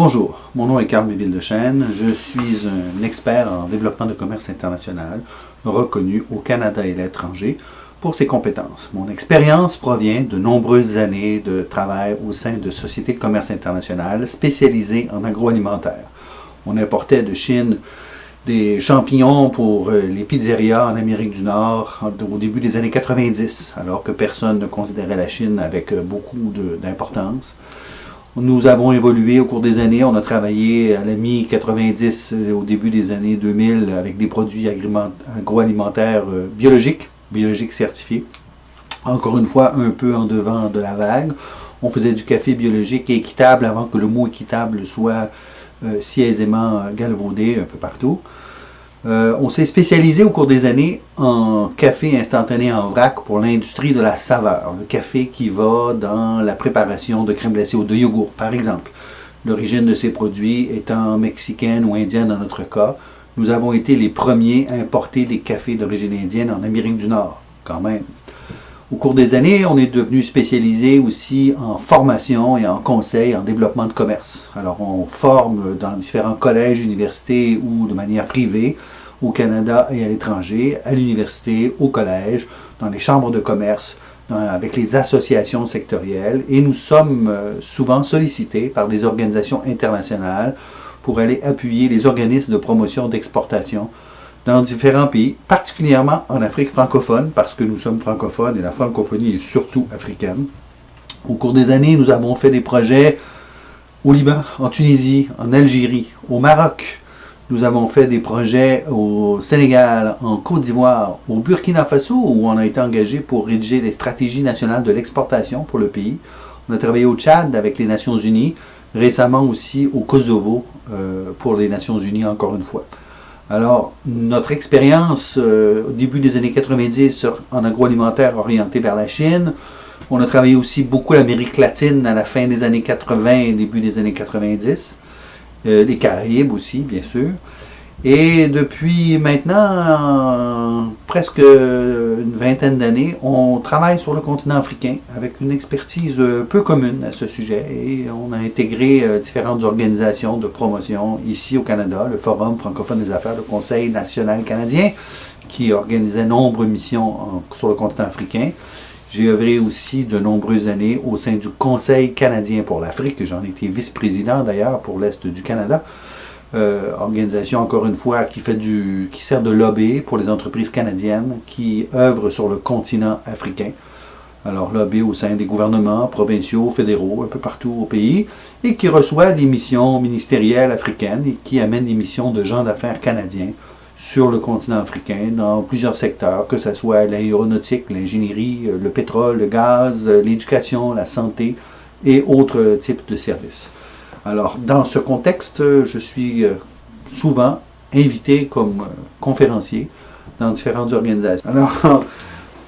Bonjour, mon nom est Carl Méville-Dechaine. Je suis un expert en développement de commerce international, reconnu au Canada et à l'étranger pour ses compétences. Mon expérience provient de nombreuses années de travail au sein de sociétés de commerce international spécialisées en agroalimentaire. On importait de Chine des champignons pour les pizzerias en Amérique du Nord au début des années 90, alors que personne ne considérait la Chine avec beaucoup d'importance. Nous avons évolué au cours des années. On a travaillé à la mi-90, au début des années 2000, avec des produits agroalimentaires biologiques certifiés. Encore une fois, un peu en devant de la vague. On faisait du café biologique et équitable avant que le mot équitable soit si aisément galvaudé un peu partout. On s'est spécialisé au cours des années en café instantané en vrac pour l'industrie de la saveur. Le café qui va dans la préparation de crème glacée ou de yogourt, par exemple. L'origine de ces produits étant mexicaine ou indienne dans notre cas, nous avons été les premiers à importer des cafés d'origine indienne en Amérique du Nord, quand même. Au cours des années, on est devenu spécialisé aussi en formation et en conseil en développement de commerce. Alors, on forme dans différents collèges, universités ou de manière privée au Canada et à l'étranger, à l'université, au collège, dans les chambres de commerce, avec les associations sectorielles. Et nous sommes souvent sollicités par des organisations internationales pour aller appuyer les organismes de promotion d'exportation dans différents pays, particulièrement en Afrique francophone, parce que nous sommes francophones et la francophonie est surtout africaine. Au cours des années, nous avons fait des projets au Liban, en Tunisie, en Algérie, au Maroc. Nous avons fait des projets au Sénégal, en Côte d'Ivoire, au Burkina Faso, où on a été engagé pour rédiger les stratégies nationales de l'exportation pour le pays. On a travaillé au Tchad avec les Nations Unies, récemment aussi au Kosovo pour les Nations Unies, encore une fois. Alors, notre expérience au début des années 90 en agroalimentaire orientée vers la Chine, on a travaillé aussi beaucoup l'Amérique latine à la fin des années 80 et début des années 90, les Caraïbes aussi, bien sûr. Et depuis maintenant, presque une vingtaine d'années, on travaille sur le continent africain avec une expertise peu commune à ce sujet et on a intégré différentes organisations de promotion ici au Canada, le Forum francophone des affaires, le Conseil national canadien qui organisait nombreuses missions sur le continent africain. J'ai œuvré aussi de nombreuses années au sein du Conseil canadien pour l'Afrique, j'en ai été vice-président d'ailleurs pour l'Est du Canada. Organisation, encore une fois, qui sert de lobby pour les entreprises canadiennes qui œuvrent sur le continent africain. Alors, lobby au sein des gouvernements provinciaux, fédéraux, un peu partout au pays, et qui reçoit des missions ministérielles africaines et qui amène des missions de gens d'affaires canadiens sur le continent africain dans plusieurs secteurs, que ce soit l'aéronautique, l'ingénierie, le pétrole, le gaz, l'éducation, la santé et autres types de services. Alors, dans ce contexte, je suis souvent invité comme conférencier dans différentes organisations. Alors,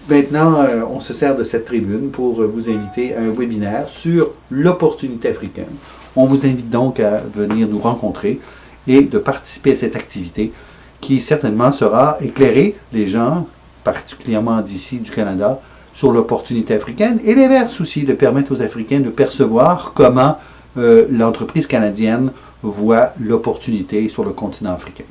maintenant, on se sert de cette tribune pour vous inviter à un webinaire sur l'opportunité africaine. On vous invite donc à venir nous rencontrer et de participer à cette activité qui certainement sera éclairer les gens, particulièrement d'ici du Canada, sur l'opportunité africaine et l'inverse aussi, de permettre aux Africains de percevoir comment l'entreprise canadienne voit l'opportunité sur le continent africain.